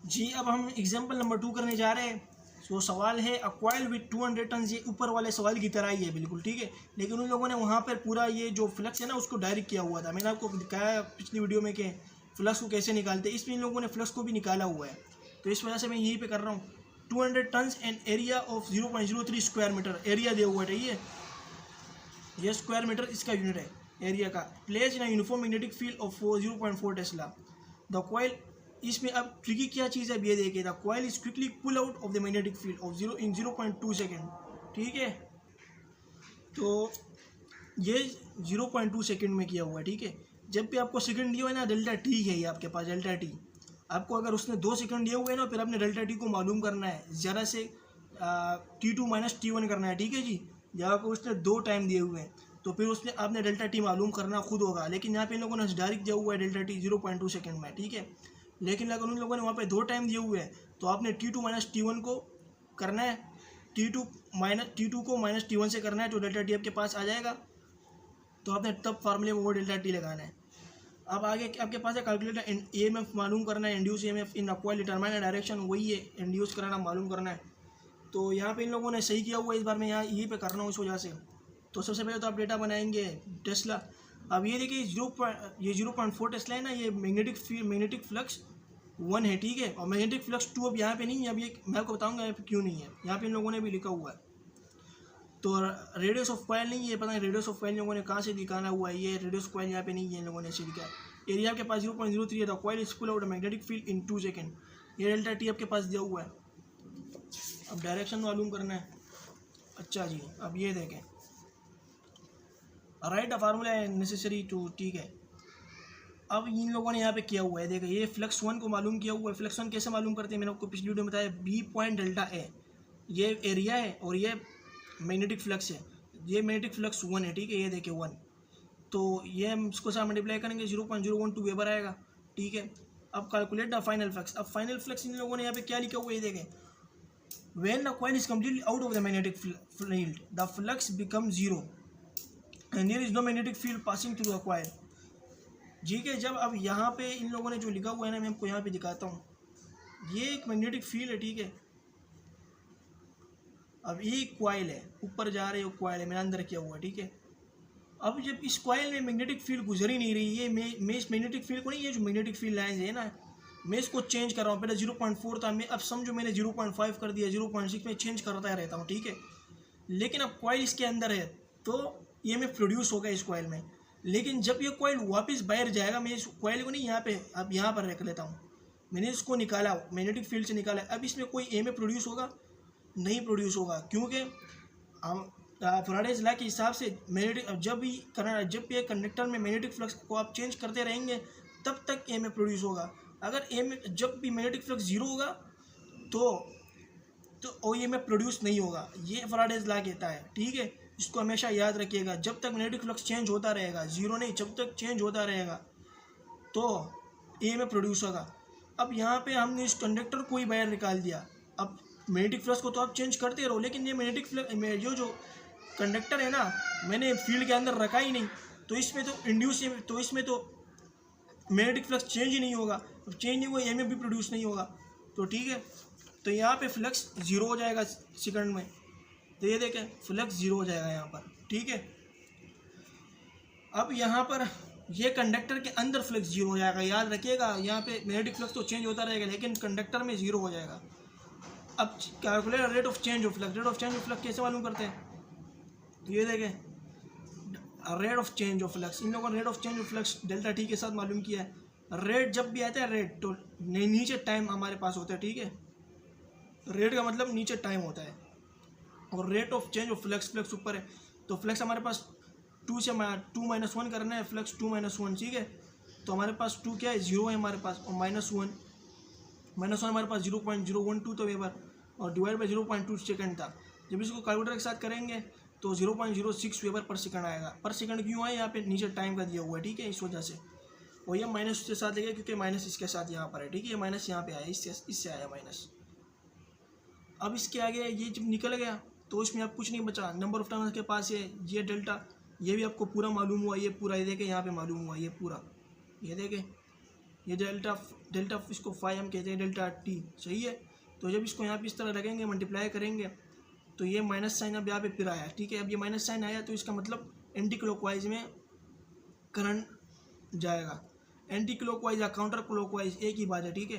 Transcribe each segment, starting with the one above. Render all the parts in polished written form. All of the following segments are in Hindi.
जी अब हम एग्जाम्पल नंबर 2 करने जा रहे हैं। सो सवाल है अ कॉइल विद 200 टन, ये ऊपर वाले सवाल की तरह ही है बिल्कुल, ठीक है। लेकिन उन लोगों ने वहाँ पर पूरा ये जो फ्लक्स है ना उसको डायरेक्ट किया हुआ था। मैंने आपको दिखाया पिछली वीडियो में कि फ्लक्स को कैसे निकालते हैं, इसमें इन लोगों ने फ्लक्स को भी निकाला हुआ है। तो इस वजह से मैं यहीं पर कर रहा हूँ। 200 ton and area of 0.03 square metre area दिया हुआ है, ठीक है। ये स्क्वायर मीटर इसका यूनिट है एरिया का। Place in uniform magnetic field of 0.4 tesla. The coil, इसमें अब ट्रिकी क्या चीज़ है, ये देखिए। The coil is quickly pull out of the magnetic field of 0.2 second, ठीक है। तो ये 0.2 सेकेंड में किया हुआ है, ठीक है। जब भी आपको सेकेंड दिया हुआ है ना, डेल्टा टी है ये आपके पास, डेल्टा टी। आपको अगर उसने 2 सेकेंड दिए हुए हैं ना, फिर आपने डेल्टा टी को मालूम करना है, ज़्यादा से T2 माइनस T1 करना है, ठीक है जी। जब आपको उसने 2 टाइम दिए हुए हैं तो फिर उसने आपने डेल्टा टी मालूम करना खुद होगा। लेकिन यहाँ पे इन लोगों ने डायरेक्ट दिया हुआ है डेल्टा टी 0.2 सेकेंड में, ठीक है। लेकिन अगर उन लोगों ने वहाँ पे 2 टाइम दिए हुए हैं तो आपने T2 माइनस T1 को करना है। T2 को माइनस T1 से करना है, तो डेल्टा टी आपके पास आ जाएगा। तो आपने तब फार्मूले में वो डेल्टा टी लगाना है। अब आगे आपके पास है कैलकुलेटर EMF मालूम करना है, induce EMF in coil determine direction, वही है इंड्यूस कराना मालूम करना है। तो यहाँ पे इन लोगों ने सही किया हुआ है, इस बार मैं यहाँ यहीं पे कर रहा हूँ इस वजह से। तो सबसे पहले तो आप डेटा बनाएंगे टेस्ला। अब ये देखिए 0.4 टेस्ला है ना, ये मैग्नेटिक फ्लक्स 1 है, ठीक है। और मैग्नेटिक फ्लक्स 2 अब यहाँ पे नहीं है। अब ये मैं आपको बताऊंगा यहाँ पे क्यों नहीं है, यहाँ पे इन लोगों ने भी लिखा हुआ है। तो रेडियस ऑफ कॉइल नहीं है, पता नहीं रेडियस ऑफ कॉइल लोगों ने कहाँ से दिखाना हुआ है। ये रेडियस कॉइल यहाँ पे नहीं है, इन लोगों ने ऐसे लिखा है। एरिया आपके पास 0.03 है। The coil is pull out magnetic field in 2 second. ये डेल्टा टी आपके पास दिया हुआ है। अब डायरेक्शन मालूम करना है। अच्छा जी, अब ये देखें, राइट फार्मूला है नेसेसरी टू, ठीक है। अब इन लोगों ने यहाँ पे किया हुआ है, देखो ये फ्लक्स 1 को मालूम किया हुआ है। फ्लक्स 1 कैसे मालूम करते हैं, मैंने आपको पिछली वीडियो में बताया। बी पॉइंट डेल्टा ए, ये एरिया है और ये मैग्नेटिक फ्लक्स है। ये मैग्नेटिक फ्लक्स 1 है, ठीक है। ये देखिए 1, तो ये हम इसको साथ मल्टीप्लाई करेंगे 0.012 वेबर आएगा, ठीक है। अब कैलकुलेट द फाइनल फ्लक्स। अब फाइनल फ्लक्स इन लोगों ने यहाँ पे क्या लिखा हुआ है, ये देखें। When the coil is completely out of the magnetic field, the flux becomes 0 and there is no magnetic field passing through the coil, ठीक है। जब अब यहाँ पे इन लोगों ने जो लिखा हुआ है ना, मैं आपको यहाँ पे दिखाता हूँ। ये एक मैग्नेटिक फील्ड है, ठीक है। अब ये कॉइल है, ऊपर जा रहे हो कॉइल है, मैंने अंदर किया हुआ है, ठीक है। अब जब इस कॉइल में मैग्नेटिक फील्ड गुजर ही नहीं रही है, मैं इस मैग्नेटिक फील्ड को नहीं, ये जो मैग्नेटिक फील्ड लाइन है ना, मैं इसको चेंज कर रहा हूँ। पहले 0.4 था, मैं अब समझो मैंने 0.5 कर दिया, 0.6 में चेंज करता रहता हूँ, ठीक है। लेकिन अब कॉइल इसके अंदर है तो EMF प्रोड्यूस होगा इस कॉइल में। लेकिन जब ये कॉइल वापस बाहर जाएगा, मैं इस कॉइल को नहीं यहाँ पे, अब यहाँ पर रख लेता हूँ। मैंने इसको निकाला, मैग्नेटिक फील्ड से निकाला। अब इसमें कोई EMF प्रोड्यूस होगा नहीं, प्रोड्यूस होगा, क्योंकि हम फैराडेज लॉ के हिसाब से मैग्नेटिक जब भी कंडक्टर में मैग्नेटिक फ्लक्स को आप चेंज करते रहेंगे तब तक EMF प्रोड्यूस होगा। अगर जब भी मैग्नेटिक फ्लक्स 0 होगा तो EMF प्रोड्यूस नहीं होगा। ये फैराडेज लॉ कहता है, ठीक है। इसको हमेशा याद रखिएगा। जब तक मैग्नेटिक फ्लक्स चेंज होता रहेगा, 0 नहीं, जब तक चेंज होता रहेगा तो EMF प्रोड्यूस होगा। अब यहाँ पे हमने इस कंडक्टर को ही बाहर निकाल दिया। अब मैग्नेटिक फ्लक्स को तो आप चेंज करते रहो, लेकिन ये मैग्नेटिक फ्लक्स जो कंडक्टर है ना, मैंने फील्ड के अंदर रखा ही नहीं, तो इसमें तो इंड्यूस, तो इसमें तो मैग्नेटिक फ्लक्स चेंज ही नहीं होगा। अब चेंज नहीं हुआ, EMF भी प्रोड्यूस नहीं होगा, तो ठीक है। तो यहाँ पे फ्लक्स 0 हो जाएगा सेकंड में। तो ये देखें फ्लक्स 0 हो जाएगा यहाँ पर, ठीक है। अब यहाँ पर ये कंडक्टर के अंदर फ्लक्स 0 हो जाएगा, याद रखिएगा। यहाँ पे मैग्नेटिक फ्लक्स तो चेंज होता रहेगा, लेकिन कंडक्टर में 0 हो जाएगा। अब calculate rate of change of flux. Rate of change of flux कैसे मालूम करते हैं, तो ये देखें rate of change of flux. इन लोगों ने rate of change of flux delta T के साथ मालूम किया है। रेट जब भी आता है, रेट तो नीचे टाइम हमारे पास होता है, ठीक है। रेट का मतलब नीचे टाइम होता है, और rate of change of flux ऊपर है। तो फ्लक्स हमारे पास 2 से 2 - 1 करना है, फ्लक्स 2 - 1, ठीक है। तो हमारे पास 2 क्या है, 0 है हमारे पास, और -1 हमारे पास 0.012 तो वेबर, और डिवाइड बाई 0.2 सेकेंड था। जब इसको कैलकुलेटर के साथ करेंगे तो 0.06 वेबर पर सेकंड आएगा। पर सेकंड क्यों है, यहाँ पे नीचे टाइम का दिया हुआ है, ठीक है, इस वजह से। और ये माइनस उसके साथ लेगा, क्योंकि माइनस इसके साथ यहाँ पर है, ठीक है। ये माइनस यहाँ पे आया, इससे आया माइनस। अब इसके आगे ये जब निकल गया तो इसमें अब कुछ नहीं बचा। नंबर ऑफ टर्न्स के पास है, ये डेल्टा, ये भी आपको पूरा मालूम हुआ, ये पूरा, ये देखें यहाँ पे मालूम हुआ, ये पूरा, ये देखें ये डेल्टा डेल्टा, इसको फाई हम कहते हैं डेल्टा टी, सही है। तो जब इसको यहाँ पे इस तरह रखेंगे, मल्टीप्लाई करेंगे, तो ये माइनस साइन अब यहाँ पे फिर आया, ठीक है। अब ये माइनस साइन आया तो इसका मतलब एंटी क्लॉकवाइज में करंट जाएगा। एंटी क्लॉकवाइज या काउंटर क्लॉकवाइज एक ही बात है, ठीक है।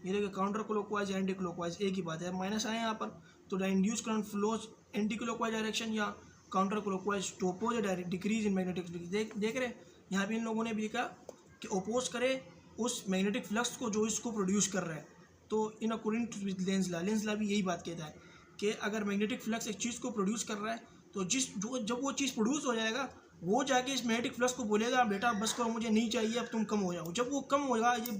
ये देखिए काउंटर क्लॉकवाइज या एंटी क्लॉकवाइज एक ही बात है। माइनस आया यहाँ पर, तो the induce current flows anti clockwise direction या counter clockwise to oppose decrease in magnetic flux. देख रहे यहाँ पे इन लोगों ने भी लिखा कि अपोज करे उस मैग्नेटिक फ्लक्स को जो इसको प्रोड्यूस कर रहा है। तो इन अकॉर्डिंग विद लेंज ला भी यही बात कहता है कि अगर मैग्नेटिक फ्लक्स एक चीज़ को प्रोड्यूस कर रहा है तो जब वो चीज़ प्रोड्यूस हो जाएगा, वो जाके इस मैग्नेटिक फ्लक्स को बोलेगा बेटा बस करो, मुझे नहीं चाहिए, अब तुम कम हो जाओ। जब वो कम होगा, ये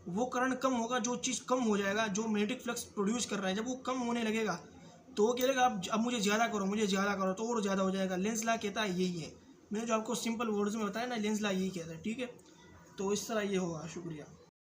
वो करंट कम होगा, जो चीज़ कम हो जाएगा, जो मैग्नेटिक फ्लक्स प्रोड्यूस कर रहा है, जब वो कम होने लगेगा तो वो कहेगा अब मुझे ज़्यादा करो, मुझे ज़्यादा करो, तो और ज़्यादा हो जाएगा। लेंस ला कहता है यही है, मैंने जो आपको सिंपल वर्ड्स में बताया ना, लेंस ला यही कहता है, ठीक है। तो इस तरह ये होगा। शुक्रिया।